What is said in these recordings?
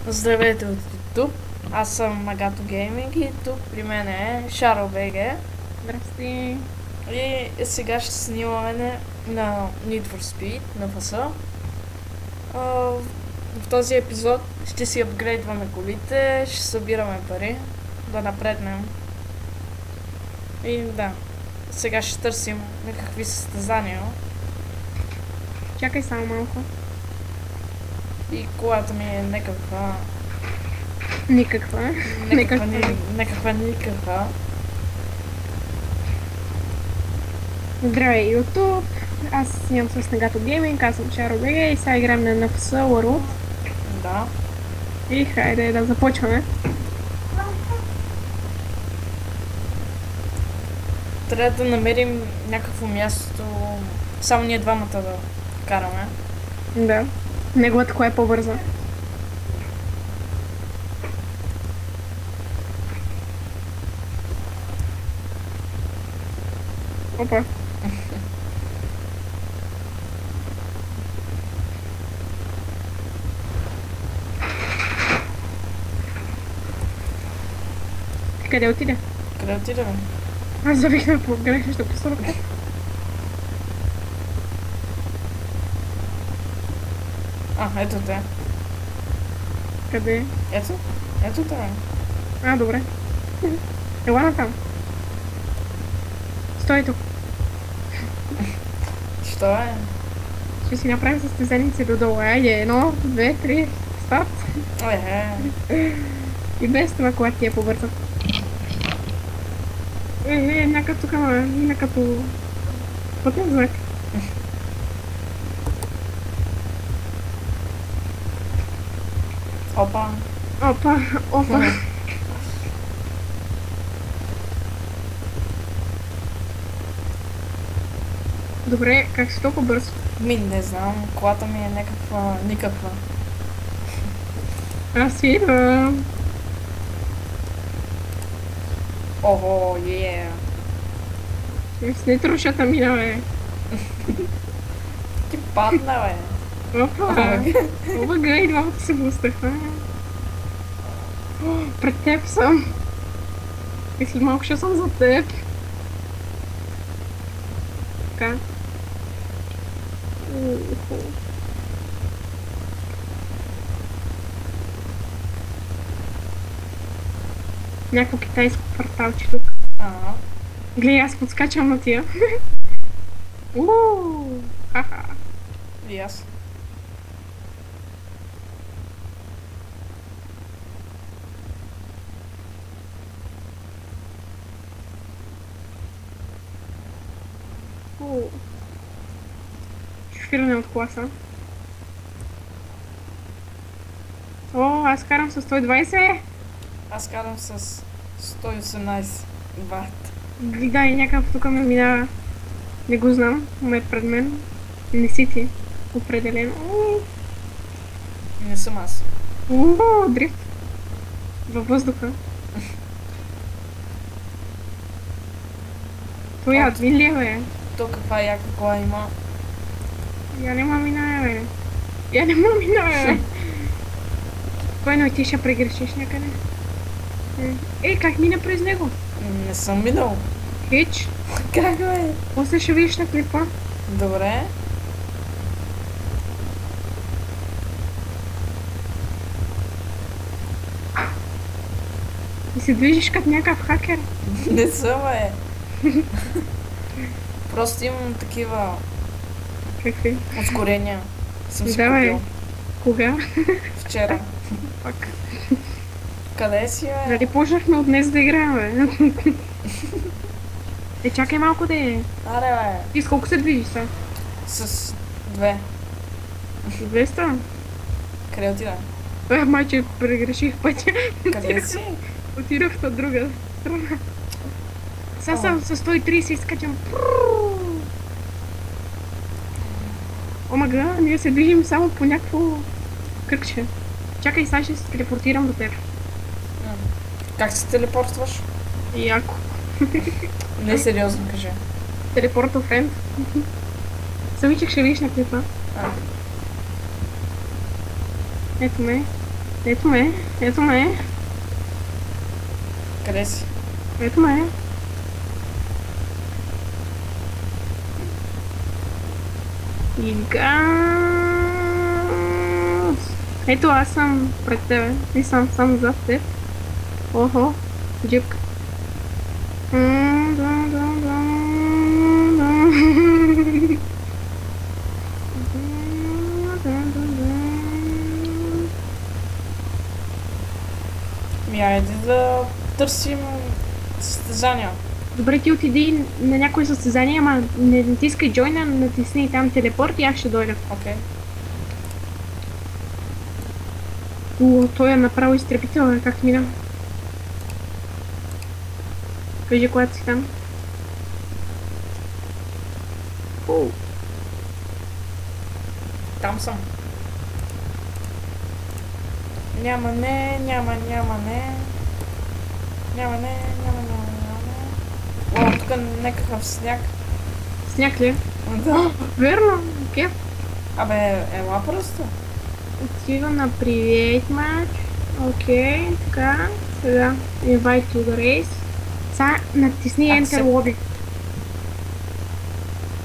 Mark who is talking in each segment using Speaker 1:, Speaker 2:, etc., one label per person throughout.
Speaker 1: Здравейте от YouTube. Аз съм Магато Гейминг и тук при мен е Шаро БГ.
Speaker 2: Здрасти.
Speaker 1: И сега ще снимаме на Need for Speed, на ФС. В този епизод ще си апгрейдваме колите, ще събираме пари, да напреднем. И да, сега ще търсим някакви състезания.
Speaker 2: Чакай само малко.
Speaker 1: И колата ми е някаква...
Speaker 2: Никаква.
Speaker 1: Никаква.
Speaker 2: Здравей, YouTube. Аз снимам с Нагато Гейминг, аз съм Шаро БГ и сега играем на NFC World.
Speaker 1: Да.
Speaker 2: И хайде да започваме.
Speaker 1: Трябва да намерим някакво място, само ние двамата да караме.
Speaker 2: Да. Неговата кое е по-бърза. Опа. Къде отиде?
Speaker 1: Къде отидем?
Speaker 2: Аз завихме по грешната посока.
Speaker 1: Ето те.
Speaker 2: Къде?
Speaker 1: Ето те.
Speaker 2: Добре. Ела натам. Стой тук.
Speaker 1: Що е?
Speaker 2: Ще си направим състезаници додолу. Айде, 1, 2, 3, старт. И без това, когато ти е побърза. Някак тук, някак по пътен знак.
Speaker 1: Опа.
Speaker 2: Опа. Добре, как си толкова бързо?
Speaker 1: Не знам, колата ми е никаква.
Speaker 2: Аз идвам.
Speaker 1: Охо,
Speaker 2: С нетрушата мина, бе.
Speaker 1: Ти падна, бе.
Speaker 2: Опа, и двамата се блъснахме. Пред теб съм. И след малко ще съм за теб. Така. Някакво китайско кварталче тук. Гледай, аз подскачам на тия. Ха-ха.
Speaker 1: И аз.
Speaker 2: Шофиране от класа. Аз карам с 120.
Speaker 1: Аз карам с 118 ват.
Speaker 2: Гледай, някакъв тук ме минава. Не го знам, но е пред мен. Не си ти. Определено.
Speaker 1: Не съм аз.
Speaker 2: Дрифт. Във въздуха. Той админ ли е, бе?
Speaker 1: То каква яка кола има?
Speaker 2: Я не ма минае, бе. Спокойно, ти ще прегрешиш някъде. Как мина през него?
Speaker 1: Не съм минал.
Speaker 2: Хич.
Speaker 1: Как, бе?
Speaker 2: После ще видиш на клипа.
Speaker 1: Добре.
Speaker 2: И се движиш като някакъв хакер.
Speaker 1: Не съм, бе. Просто имам такива...
Speaker 2: Какви?
Speaker 1: Ускорения. Съм си
Speaker 2: Да, бе.
Speaker 1: купил.
Speaker 2: Кога?
Speaker 1: Вчера.
Speaker 2: Пак.
Speaker 1: Къде си, бе?
Speaker 2: Нали почнахме от днес да играем, бе? Чакай малко да е.
Speaker 1: Аре, бе.
Speaker 2: Ти с колко се движиш са?
Speaker 1: С 2.
Speaker 2: 200?
Speaker 1: Къде отида?
Speaker 2: Майче, прегреших пътя.
Speaker 1: Къде си?
Speaker 2: Отидох от друга страна. Сега съм с 130 изкачам. Омага, ние се движим само по някакво кръгче. Чакай, сега ще се телепортирам до теб.
Speaker 1: Как се телепортваш?
Speaker 2: Яко.
Speaker 1: Не, сериозно кажи.
Speaker 2: Телепорт френд. Самичък ще видиш на клипа. Ето ме. Ето ме, ето ме,
Speaker 1: Къде си?
Speaker 2: ето ме. И газ. Ето аз съм пред тебе. И съм сам зад теб. Охо, джипка.
Speaker 1: Айде да търсим състезания.
Speaker 2: Добре, ти отиди на някое състезание, ама не натискай джойна, натисни там телепорт и аз ще дойда.
Speaker 1: Окей.
Speaker 2: Той е направо изтребител, как мина. Кажи, когато си там.
Speaker 1: Там съм. Няма не. Няма не. О, тук някакъв сняг.
Speaker 2: Сняг ли?
Speaker 1: Да.
Speaker 2: Верно, окей.
Speaker 1: Абе, ела просто.
Speaker 2: Отивам на привет матч. Окей, така. Сега, invite to the race. Сега натисни Enter lobby.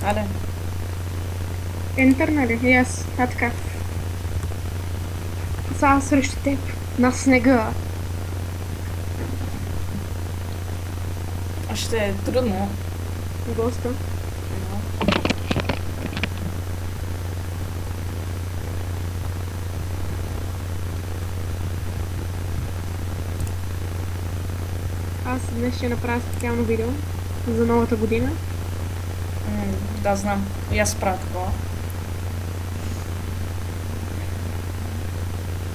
Speaker 1: Аде.
Speaker 2: Enter, нали? Аз, така. Сега срещу теб. На снега.
Speaker 1: Ще е трудно.
Speaker 2: Доста. Аз днес ще направя специално видео за новата година.
Speaker 1: Да, знам. И аз правя такова.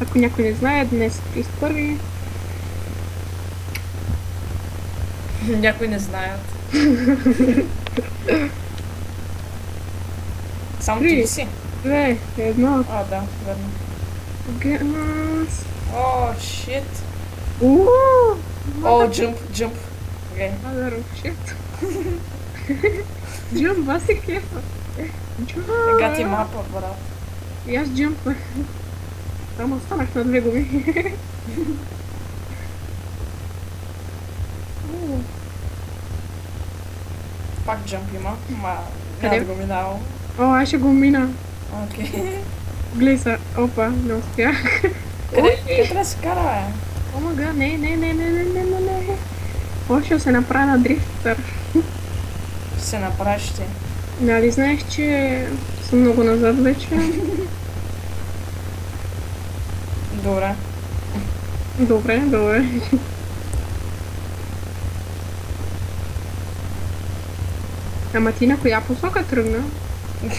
Speaker 2: Ако някой не знае, днес е 31-ви.
Speaker 1: Някои не знаят. Само ти ли си?
Speaker 2: 2, 1.
Speaker 1: А, да, верно.
Speaker 2: Газ.
Speaker 1: О, шит. О, джъмп. Окей.
Speaker 2: Мадър оф шит. Джъмп, аз се кефа.
Speaker 1: Гати мапа, брат.
Speaker 2: И аз джъмпнах. Само останах на 2 гуми.
Speaker 1: Пак джъмп има. Няма да го минавам.
Speaker 2: О, аз ще го мина.
Speaker 1: Окей.
Speaker 2: Глей са. Опа, не успях.
Speaker 1: Къде трябва да се кара, бе?
Speaker 2: О, мага, не. Още се направя на дрифтър.
Speaker 1: Ще се направиш ти.
Speaker 2: Нали знаеш, че съм много назад вече?
Speaker 1: Добре.
Speaker 2: Добре. Ама ти на коя посока тръгна?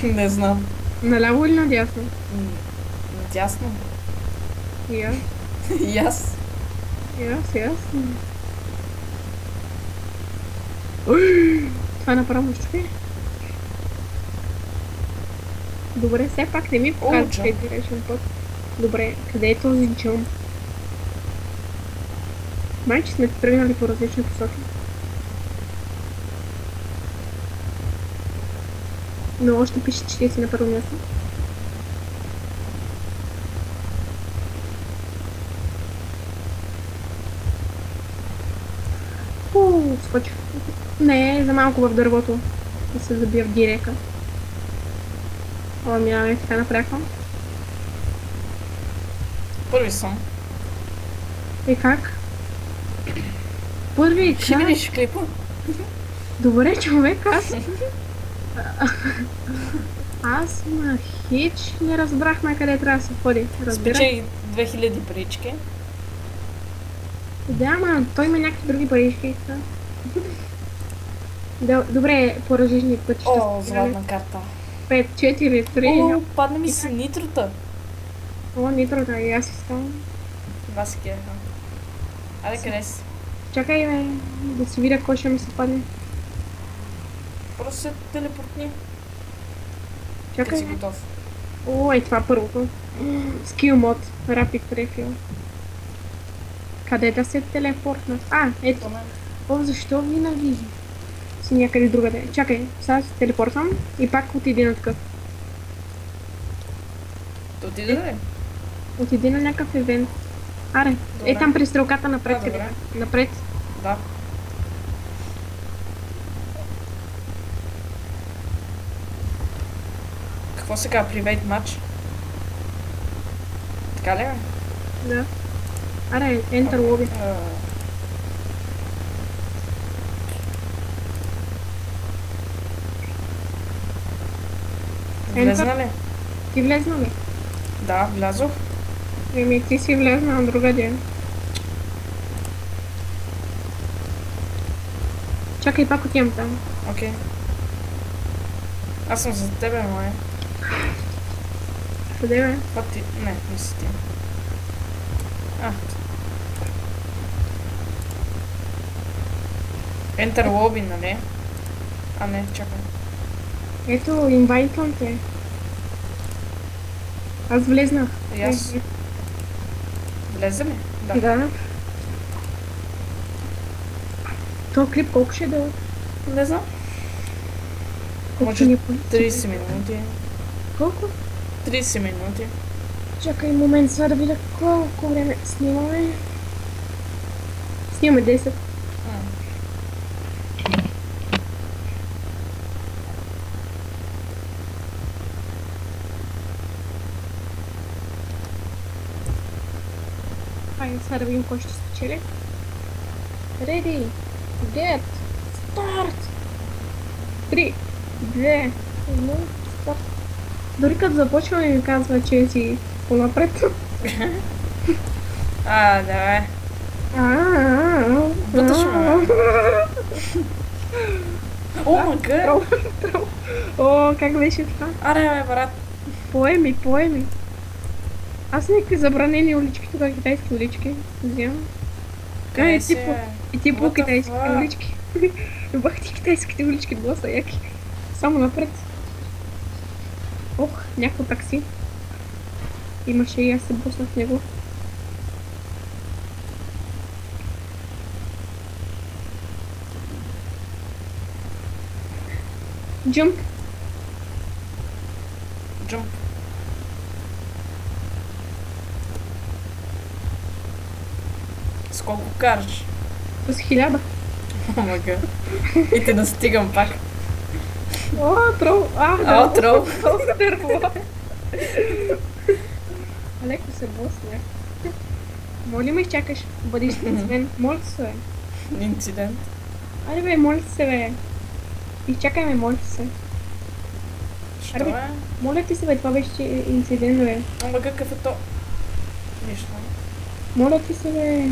Speaker 1: Не знам.
Speaker 2: Наляво или надясно?
Speaker 1: Надясно.
Speaker 2: И аз.
Speaker 1: И аз.
Speaker 2: Това направо ще е. Добре, все пак не ми показва дирекшен път. Добре, къде е този джъмп? Май, че сме тръгнали по различни посоки. Но още пише, че ти си на първо място. Скочих. Не, за малко в дървото. Да се забия в дирека. О, минаваме така напряко.
Speaker 1: Първи съм.
Speaker 2: И как? Първи
Speaker 1: Ще видиш клипа.
Speaker 2: Добре, човек, аз на хич не разбрахме къде трябва да се ходи.
Speaker 1: Спечели 2000 парички.
Speaker 2: Да, ама той има някакви други парички. Добре, по различни пътища.
Speaker 1: О, златна карта.
Speaker 2: 5, 4, 3.
Speaker 1: О, падна ми си нитрота.
Speaker 2: О, нитрота, и аз си ставам.
Speaker 1: Това си кефа. Айде, къде си?
Speaker 2: Чакай, бе, да си видя кой ще ми се падне.
Speaker 1: Просто се телепортни.
Speaker 2: Чакай.
Speaker 1: Ти си готов.
Speaker 2: О, това първото. Skill mod, Rapid Refill. Къде да се телепортна? Ето. О, защо винаги си някъде другаде? Чакай, сега се телепортвам и пак отиди на такъв.
Speaker 1: Да отиде ли?
Speaker 2: Отиди на някакъв евент. Аре,
Speaker 1: Добре.
Speaker 2: там при стрелката напред.
Speaker 1: А, добре.
Speaker 2: къде? Напред.
Speaker 1: Да. Какво сега? Привейт матч? Така ли е?
Speaker 2: Да. Аре, Enter Lobby.
Speaker 1: Влезна ли?
Speaker 2: Ти влезна ли?
Speaker 1: Да, влязох.
Speaker 2: Ти си влезна на друга ден. Чакай, пак отивам там.
Speaker 1: Окей. Аз съм за тебе, май.
Speaker 2: Къде бе?
Speaker 1: Какво ти? Не си ти. Enter lobby, нали? Не, чакай.
Speaker 2: Ето, инвайтвам те. Аз влезнах.
Speaker 1: И аз. Влезе ли? Да.
Speaker 2: Да. То клип колко ще е дълъг?
Speaker 1: Не знам.
Speaker 2: Колко
Speaker 1: Може
Speaker 2: ни е
Speaker 1: 30 минути.
Speaker 2: Колко?
Speaker 1: 30 минути.
Speaker 2: Чакай момент, сега да видя колко време снимаме. Снимаме 10. Хайде сега да видим кой ще спечели. Ready, get, start! 3, 2, 1, старт. Дори като започваме ми казва, че си по-напред.
Speaker 1: Давай. Буташ ме. О, мъгър!
Speaker 2: О, как беше това?
Speaker 1: Бе, брат.
Speaker 2: Поеми. Аз някакви забранени улички, тук китайски улички вземам. И ти по китайските улички. Любах ти китайските улички, било са яки. Само напред. Ох, някакво такси. Имаше и аз се буснах в него. Jump.
Speaker 1: С колко караш?
Speaker 2: С 1000.
Speaker 1: Мъгър. И те настигам пак.
Speaker 2: О, трол.
Speaker 1: Трол.
Speaker 2: Леко се боснях. Моля ме изчакаш, бъдеш с мен. Моля се, бе.
Speaker 1: Инцидент.
Speaker 2: Аре бе, моля се, бе. Изчакай ме, моля се.
Speaker 1: Що
Speaker 2: Аре,
Speaker 1: е?
Speaker 2: Моля ти се, бе, това беше инцидент, бе.
Speaker 1: Ама какъв е то? Нищо.
Speaker 2: Моля ти се, бе.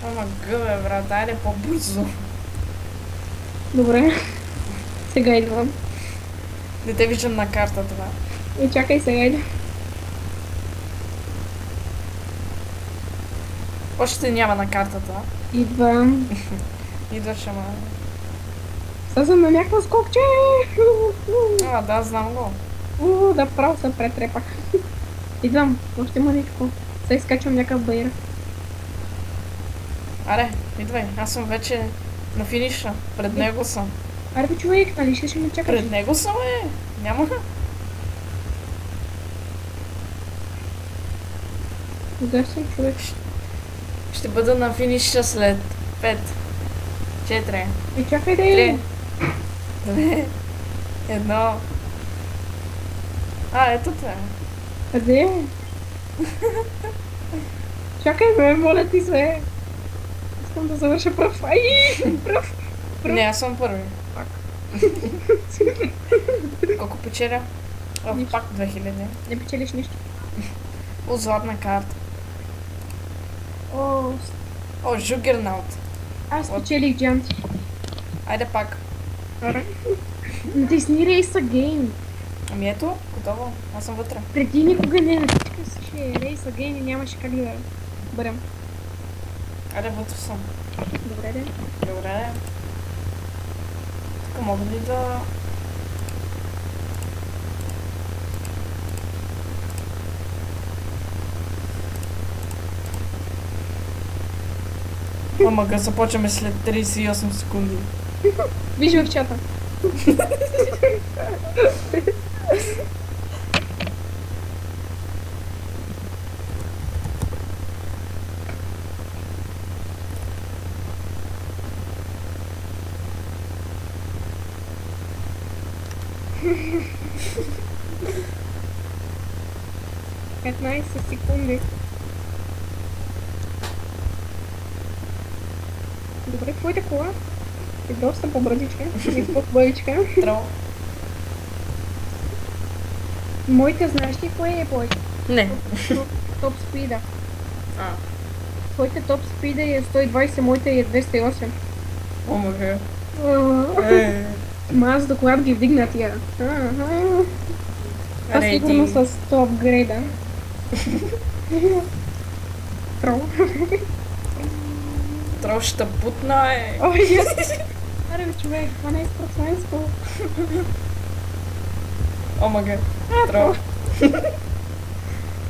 Speaker 1: Ама бе, брат, айде по-бързо.
Speaker 2: Добре. Сега идвам.
Speaker 1: Не те виждам на карта това.
Speaker 2: И чакай, сега идвам.
Speaker 1: Още няма на картата.
Speaker 2: Идвам.
Speaker 1: Идваш, ама...
Speaker 2: Сега съм на някаква скокче.
Speaker 1: Да, знам го.
Speaker 2: Да, право се претрепах. Идвам. Още мъничко. Сега изкачвам някакъв баир.
Speaker 1: Аре, идвай. Аз съм вече на финиша. Пред него съм.
Speaker 2: Аре бе, човек, нали ще ме чакаш?
Speaker 1: Пред него съм, Няма.
Speaker 2: Кога съм, човек?
Speaker 1: Ще бъда на финиша след 5, 4,
Speaker 2: Чакай да
Speaker 1: 3, 2, 1. Ето те.
Speaker 2: Къде? Чакай бе, моля ти се. Искам да завърша пръв. Пръв.
Speaker 1: Не, аз съм първи. Пак. Колко печеля? Пак 2000.
Speaker 2: Не печелиш нищо.
Speaker 1: Златна карта. Жугернаут.
Speaker 2: Аз печелих джанти.
Speaker 1: Айде пак.
Speaker 2: Натисни Race Again.
Speaker 1: Ами ето, готово. Аз съм вътре.
Speaker 2: Преди никога не натискаш Race Again и нямаше как да бъдем.
Speaker 1: Айде, вътре съм.
Speaker 2: Добре, де.
Speaker 1: Добре. Тук мога ли да... Ама започваме след 38 секунди.
Speaker 2: Виж в чата. Петнайсет секунди. Добре, твоята кола е доста по-бързичка и по-бързичка.
Speaker 1: Тро.
Speaker 2: Моите знаеш ли кое е повече?
Speaker 1: Не.
Speaker 2: Топ спида.
Speaker 1: А.
Speaker 2: Твоите топ спида е 120, моите е 208.
Speaker 1: Омага.
Speaker 2: Ма аз до когато ги вдигна тия. Аз сигурно с 100 апгрейда. Трол.
Speaker 1: Тро ще путна е.
Speaker 2: Ой, аре човек, 12%.
Speaker 1: Омага. Тро.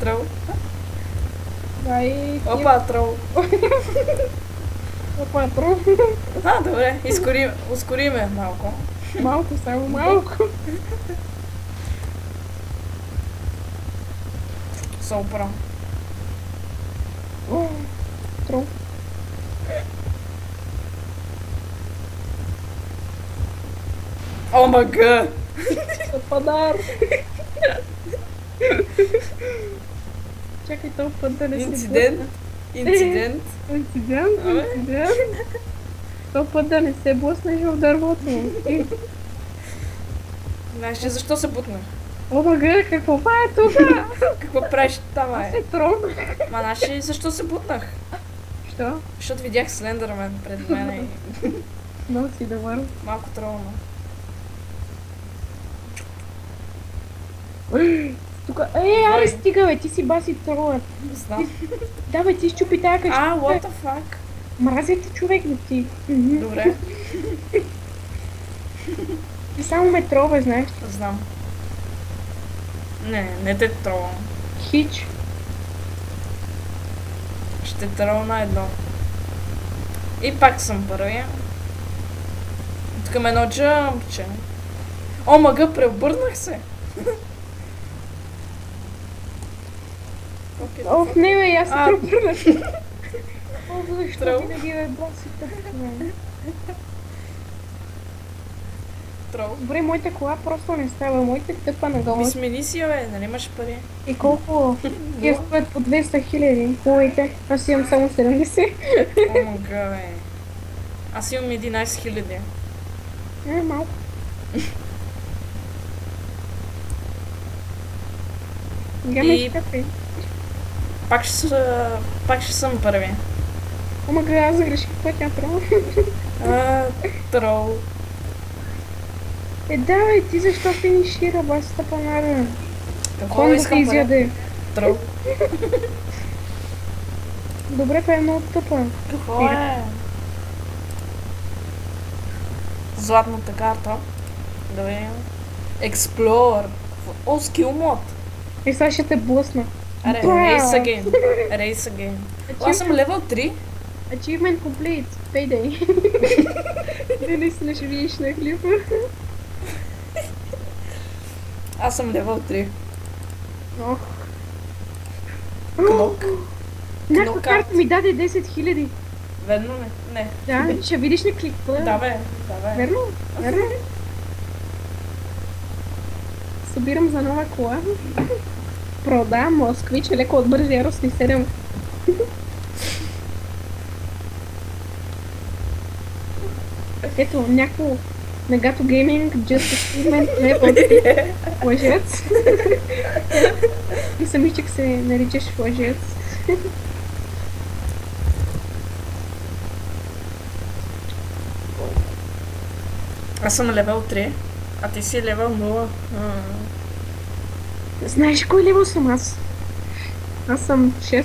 Speaker 1: Тро.
Speaker 2: Дай.
Speaker 1: Опа, тро.
Speaker 2: Опа, трол.
Speaker 1: А, добре. Ускориме малко.
Speaker 2: Малко, само малко.
Speaker 1: Супер.
Speaker 2: Трол.
Speaker 1: Омага.
Speaker 2: Падар. Чакай този път да не се
Speaker 1: Инцидент. Инцидент.
Speaker 2: Инцидент. Този път да не се блъснеш в дървото.
Speaker 1: Знаеш ли защо се бутнах?
Speaker 2: О, мага, какво е тук?
Speaker 1: Какво правиш там,
Speaker 2: Аз
Speaker 1: е?
Speaker 2: е трон.
Speaker 1: Ма знаеш ли защо се бутнах?
Speaker 2: Що?
Speaker 1: Защото видях Слендърмен пред мен и
Speaker 2: Много си добър.
Speaker 1: малко тролно.
Speaker 2: Тук. Аре, стига, бе, ти си баси тролът.
Speaker 1: Знам.
Speaker 2: Да, бе, ти щупи тая качка.
Speaker 1: What the fuck?
Speaker 2: Мразите човек, бе, ти.
Speaker 1: Добре,
Speaker 2: Ти само ме трова, знаеш.
Speaker 1: знам. Не те тролвам.
Speaker 2: Хич.
Speaker 1: Ще тролна едно. И пак съм първия. Тук има едно джампче. О, мага, преобърнах се.
Speaker 2: Оф, не, бе, аз се
Speaker 1: А.
Speaker 2: трупърнах. О, защо
Speaker 1: Трол.
Speaker 2: винаги ме баси тъпне?
Speaker 1: Трол.
Speaker 2: Добре, моята кола просто не става. Моята тъпа нагоре.
Speaker 1: Ми смени си, бе, нали имаш пари?
Speaker 2: И колко? Тия стоят по 200 000. Моите. Аз имам само 70.
Speaker 1: О, мага, бе. Аз имам 11 000.
Speaker 2: Малко. Няма
Speaker 1: И-
Speaker 2: и тъпи.
Speaker 1: Пак ще съм първи.
Speaker 2: Ама аз загреших пътя, право.
Speaker 1: Трол.
Speaker 2: Да, бе, ти защо финишира, бас тъпанара?
Speaker 1: Какво
Speaker 2: Кой да те
Speaker 1: искам пари?
Speaker 2: изяде?
Speaker 1: Трол.
Speaker 2: Добре, това е много тъпа.
Speaker 1: Какво е? Златната карта. Да видим. Explore. О, скил мод.
Speaker 2: Сега ще те блъсна.
Speaker 1: Аре,
Speaker 2: Бра!
Speaker 1: Race Again. Race Again. Аз съм левел 3.
Speaker 2: Achievement complete. Payday. Не, наистина ще видиш на клипа.
Speaker 1: Аз съм левел 3.
Speaker 2: Ох.
Speaker 1: Кнок.
Speaker 2: Някаква
Speaker 1: Knockout.
Speaker 2: карта ми даде 10 000.
Speaker 1: Верно ли? Не.
Speaker 2: Да, ще видиш на клипа.
Speaker 1: Да, бе. Да, бе.
Speaker 2: Верно? Верно? Събирам за нова кола. Продам москвич, леко от бързи яростни 7. Ето, някакво Нагато Gaming, Just Achievement, Level лъжец. И самичък се наричаш лъжец.
Speaker 1: Аз съм левел 3. А ти си левел 0.
Speaker 2: Знаеш кой левел съм аз? Аз съм 6.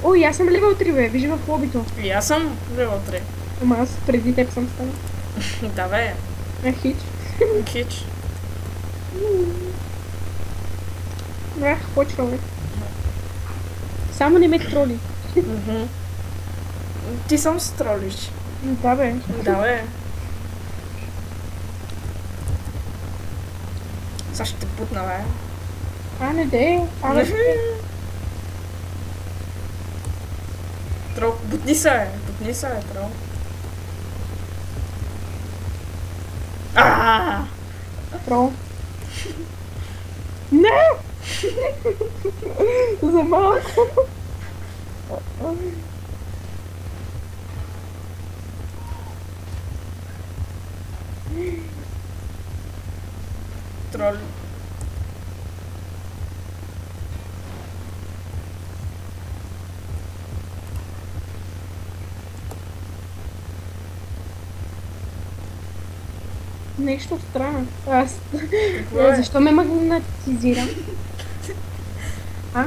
Speaker 2: Ой, аз съм левел 3, бе, виж в лобито.
Speaker 1: И аз съм левел 3.
Speaker 2: Ама аз преди теб съм станал.
Speaker 1: Да, бе.
Speaker 2: Хич.
Speaker 1: Хич.
Speaker 2: Почваме. Само не ме троли.
Speaker 1: Мгм. Ти само се тролиш.
Speaker 2: Да, бе.
Speaker 1: Да, бе. Сега ще те путна, бе.
Speaker 2: Не де. Абе,
Speaker 1: Трол, бутни се, бе. Бутни се, бе, трол.
Speaker 2: Трол. Не! За малко.
Speaker 1: Трол.
Speaker 2: Нещо странно. Аз...
Speaker 1: Какво е?
Speaker 2: Защо ме магнетизира? А?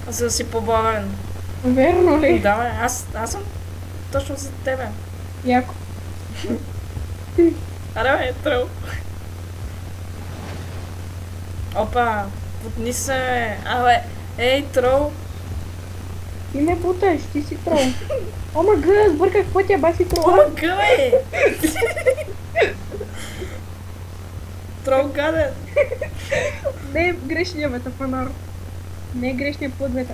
Speaker 1: За да си по-бавен.
Speaker 2: Верно ли?
Speaker 1: Да, бе, аз съм точно за тебе.
Speaker 2: Яко.
Speaker 1: Аре, бе, тръл. Опа, потни се, бе. Абе, ей, трол.
Speaker 2: Ти ме буташ, ти си трол. Ома гъ, сбърках пътя, баси трол.
Speaker 1: Ома, гъбе! Трол гаден.
Speaker 2: Не е грешния бе, тапанар. Не е грешния път бе,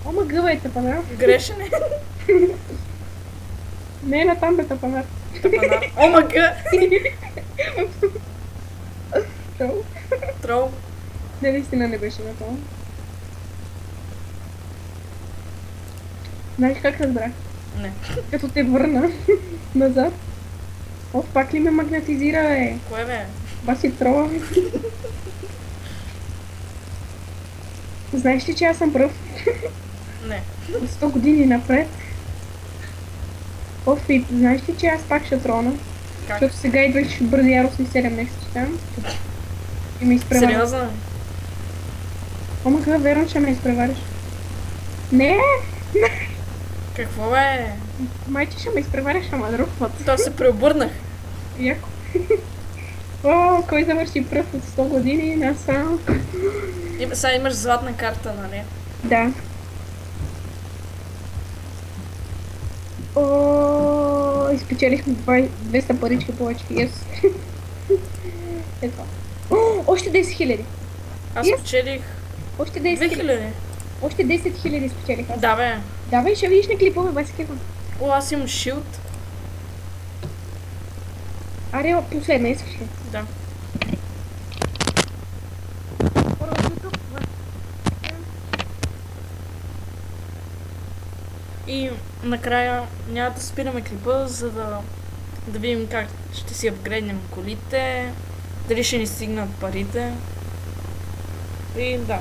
Speaker 2: Ома гъ бе, тапанар.
Speaker 1: Грешен е.
Speaker 2: Не е натам бе, тапанар.
Speaker 1: Тапанар. Ома, гъ!
Speaker 2: Трол.
Speaker 1: Трол.
Speaker 2: Не, наистина не беше на това. Знаеш как разбрах?
Speaker 1: Не.
Speaker 2: Като те върна назад. О, пак ли ме магнетизира, бе?
Speaker 1: Кое, бе?
Speaker 2: Баси трола. Знаеш ли, че аз съм пръв?
Speaker 1: Не.
Speaker 2: 100 години напред. О, Фип, знаеш ли, че аз пак ще трона?
Speaker 1: Как?
Speaker 2: Защото сега идваш бързи яростни 7 месеца там. И ме изпревариш.
Speaker 1: Сериозно?
Speaker 2: Ома, как верно, че ме изпревариш? Не!
Speaker 1: Какво, бе?
Speaker 2: Майче ще ме изпревариш, ама друг път.
Speaker 1: То се преобърнах.
Speaker 2: Яко. О, кой завърши пръв от 100 години насам?
Speaker 1: Сега имаш златна карта, нали?
Speaker 2: Да. О, изпечелихме 200 парички повече. Yes. Ето. О, още 10 000.
Speaker 1: Аз
Speaker 2: Yes.
Speaker 1: спечелих
Speaker 2: Още 10 000.
Speaker 1: 2000.
Speaker 2: Още 10 000 спечелих аз.
Speaker 1: Да, бе.
Speaker 2: Давай, ще видиш на клипове, баскета.
Speaker 1: О, аз имам шилд.
Speaker 2: Аре, последна, искаш ли?
Speaker 1: Да. И накрая няма да спираме клипа, за да видим как ще си апгрейднем колите, дали ще ни стигнат парите. И да.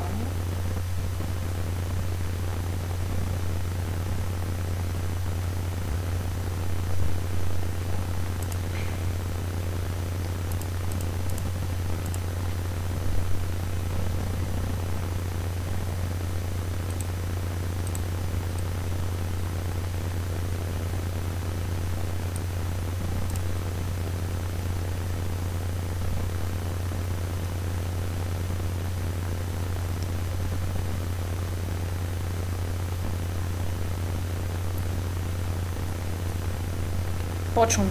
Speaker 1: Почваме.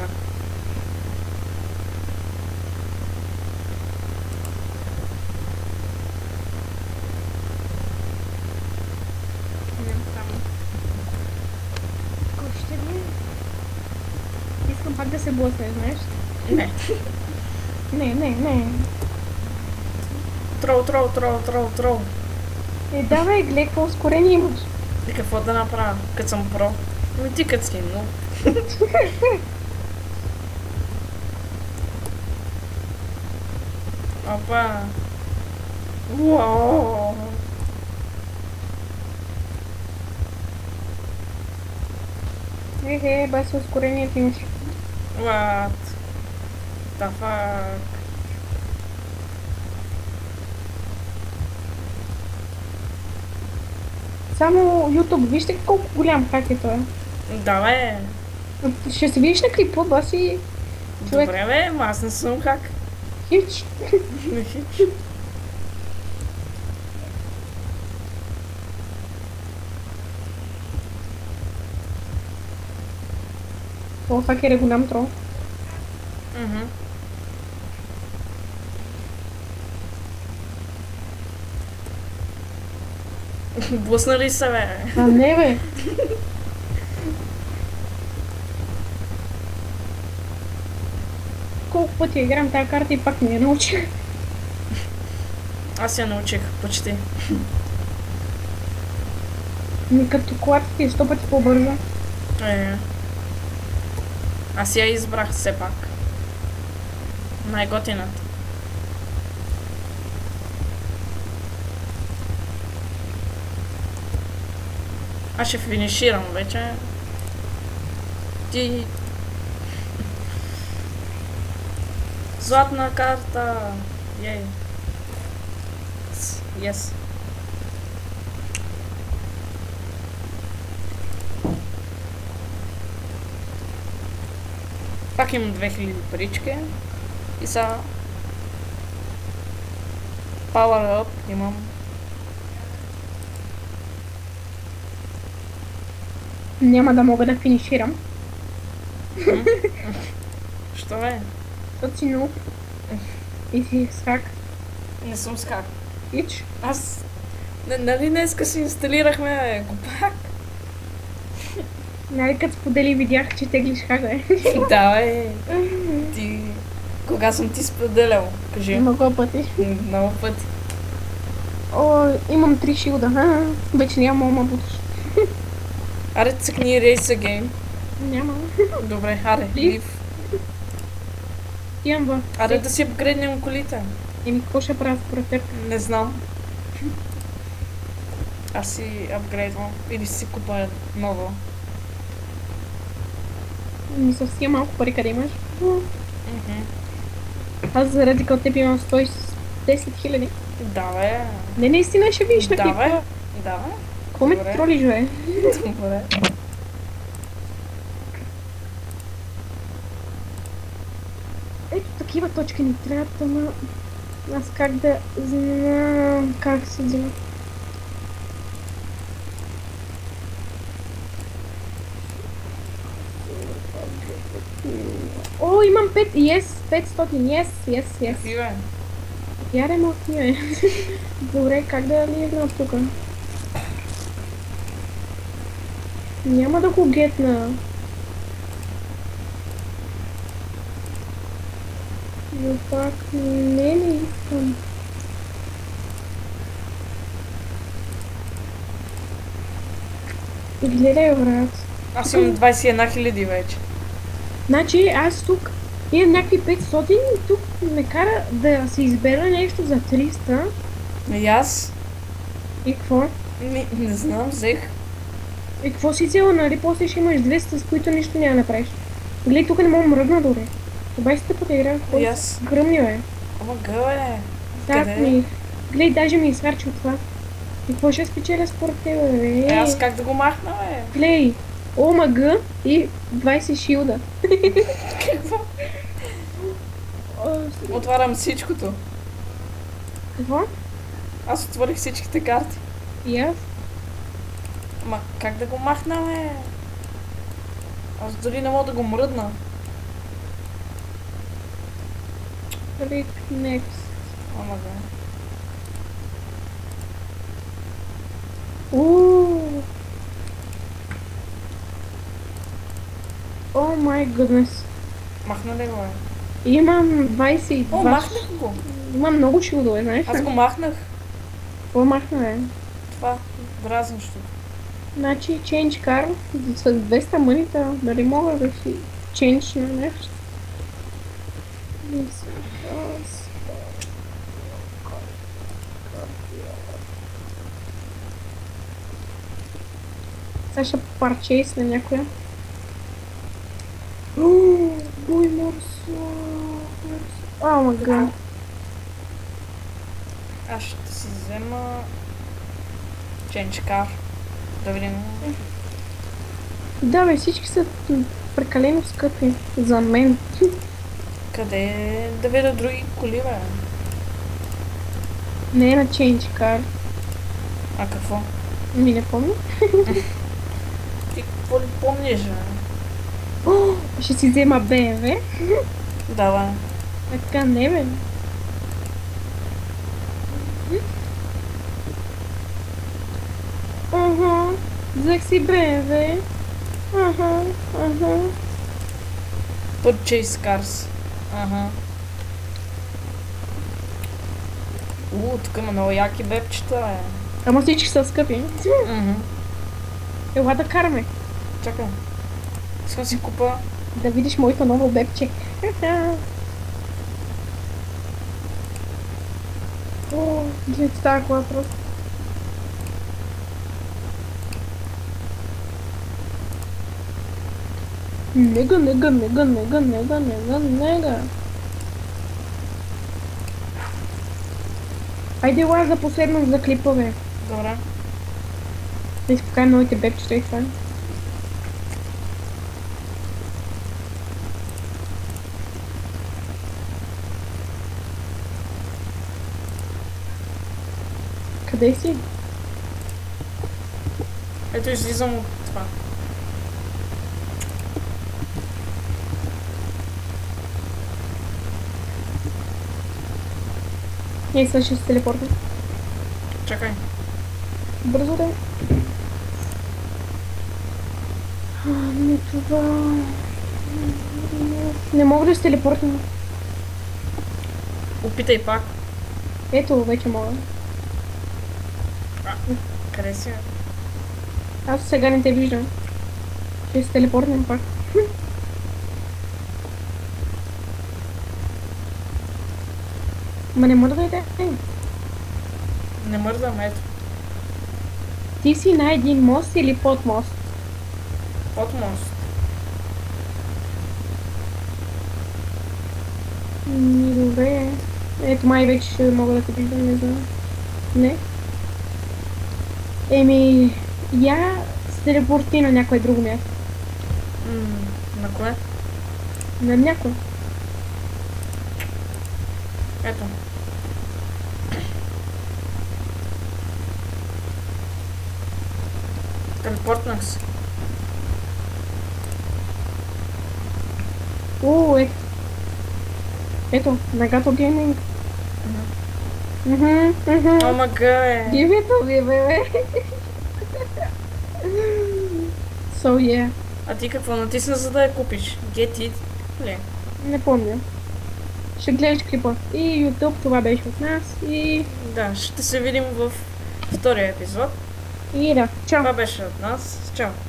Speaker 2: Още ли? Искам пак да се блъсне, знаеш?
Speaker 1: Не.
Speaker 2: Не.
Speaker 1: Трол.
Speaker 2: Давай, гледай какво ускорение имаш.
Speaker 1: И какво да направя, като съм про? Ами ти като си, но... Опа! Уау!
Speaker 2: Бас ускорението имаш.
Speaker 1: What the fuck?
Speaker 2: Само YouTube, вижте колко голям как е той.
Speaker 1: Да, бе!
Speaker 2: Ще се видиш на клипа, баси човек.
Speaker 1: Добре, бе, ама аз не съм хак.
Speaker 2: Хич. О, хакер е голям трол.
Speaker 1: Мгм. Блъсна ли се, бе?
Speaker 2: А не, бе. колко пъти играм тази карта и пак не я научих.
Speaker 1: Аз я научих почти.
Speaker 2: Като колата ти е 100 пъти по-бърза.
Speaker 1: Аз я избрах все пак. Най-готината. Аз ще финиширам вече. Ти... Златна карта! Ей! Yes. Пак имам 2000 парички. И са... Power up имам.
Speaker 2: Няма да мога да финиширам.
Speaker 1: Що бе?
Speaker 2: Защото си нуп. И си скак.
Speaker 1: Не съм скак.
Speaker 2: Ич.
Speaker 1: Аз... Нали днеска си инсталирахме Гопак?
Speaker 2: Нали като сподели видях, че теглиш хага.
Speaker 1: Да, бе. Ти... Кога съм ти споделял? Кажи.
Speaker 2: Много пъти.
Speaker 1: Много пъти.
Speaker 2: О, имам 3 шилда. Вече няма ма будеш.
Speaker 1: Аре, цъкни Race Again.
Speaker 2: Няма.
Speaker 1: Добре, аре,
Speaker 2: Лив.
Speaker 1: лив.
Speaker 2: Имам в...
Speaker 1: Аре да си апгрейднем колите.
Speaker 2: Еми, какво ще правя според теб?
Speaker 1: Не знам. Аз си апгрейдвам. Или си купа ново.
Speaker 2: Ми съвсем малко пари къде имаш. Аз заради като теб имам 110 000.
Speaker 1: Да, бе.
Speaker 2: Не, наистина ще видиш на
Speaker 1: Да,
Speaker 2: клипа.
Speaker 1: бе. Да, бе.
Speaker 2: Какво ме
Speaker 1: Добре.
Speaker 2: тролиш, бе?
Speaker 1: Добре.
Speaker 2: Ето такива точки ни трябват, ама... Аз как да знам как се взима. О, имам 5, yes, 500, yes.
Speaker 1: Какви, бе?
Speaker 2: Яре малки, бе. Добре, как да лизна от тука? Няма да го гетна. Но пак не искам. Гледай, брат.
Speaker 1: Аз имам 21 000 вече.
Speaker 2: Значи аз тук имам някакви 500 и тук ме кара да се избера нещо за 300.
Speaker 1: И аз?
Speaker 2: И какво?
Speaker 1: Не знам, взех.
Speaker 2: И какво си взела, нали? После ще имаш 200, с които нищо няма да направиш. Гледай, тук не мога мръдна дори. Това си тъпата игра,
Speaker 1: И аз.
Speaker 2: гръмни, бе.
Speaker 1: Ама гъбе.
Speaker 2: Так
Speaker 1: Къде?
Speaker 2: ми. Гледай, даже ми изхарчи от това. И какво ще спечеля според тебе, бе?
Speaker 1: Аз как да го махна, бе?
Speaker 2: Гледай, ОМГ и 20 шилда.
Speaker 1: Какво? Отварям всичкото.
Speaker 2: Какво?
Speaker 1: Аз отворих всичките карти.
Speaker 2: И аз?
Speaker 1: Ама как да го махна, бе? Аз дори не мога да го мръдна.
Speaker 2: Click next.
Speaker 1: Ама да.
Speaker 2: О май гъднес.
Speaker 1: Махна ли го, бе?
Speaker 2: Имам 22.
Speaker 1: О, махнах го.
Speaker 2: Имам много шилдове, знаеш
Speaker 1: Аз
Speaker 2: ли?
Speaker 1: го махнах.
Speaker 2: Какво махна, бе?
Speaker 1: Това, дразнещо.
Speaker 2: Значи, change car с 200 мънита, дали мога да си change на нещо? Сега ще парчейс на някоя. Бой морсо. О, мага.
Speaker 1: Аз ще си взема... Change car. Да видим.
Speaker 2: Да, бе, всички са прекалено скъпи за мен.
Speaker 1: Къде да видя други коли, бе?
Speaker 2: Не е на change car.
Speaker 1: А какво?
Speaker 2: Ми не помня.
Speaker 1: Ти какво ли помниш, бе?
Speaker 2: О, ще си взема BMW.
Speaker 1: Да, бе.
Speaker 2: А така не, бе. Взех си BMW.
Speaker 1: Purchase cars. Ага. Тук има много яки бебчета,
Speaker 2: Ама всички са скъпи.
Speaker 1: Мгм.
Speaker 2: Ела да караме.
Speaker 1: Чакай. Искам да си купа.
Speaker 2: Да видиш моето ново бебче. О, гледай тази кола просто. Нега, нега, нега, нега, нега, нега, нега. Айде ела за последно за клипове.
Speaker 1: Добре.
Speaker 2: Да изпокаем новите бебчета и това. Къде си?
Speaker 1: Ето излизам от това.
Speaker 2: Ей, сега ще се телепортна.
Speaker 1: Чакай.
Speaker 2: Бързо да. Не това. Не мога да се телепортна.
Speaker 1: Опитай пак.
Speaker 2: Ето, вече мога.
Speaker 1: Къде си?
Speaker 2: Аз сега не те виждам. Ще се телепортнем пак. Ма не мога да дойде.
Speaker 1: Не мърдам, ето.
Speaker 2: Ти си на един мост или под мост?
Speaker 1: Под мост.
Speaker 2: Добре. Ето май вече ще мога да те виждам, не знам. Не? Еми, я се телепорти на някое друго място.
Speaker 1: На кое?
Speaker 2: На някой.
Speaker 1: Ето. Телепортнах се.
Speaker 2: О, ето. Ето, Нагато гейминг.
Speaker 1: О, мага,
Speaker 2: Дивито ви, бебе. So, yeah.
Speaker 1: А ти какво натисна, за да я купиш? Get it? Ли?
Speaker 2: Не помня. Ще гледаш клипа. И YouTube, това беше от нас. И...
Speaker 1: Да, ще се видим в втория епизод.
Speaker 2: И да, чао.
Speaker 1: Това беше от нас. Чао!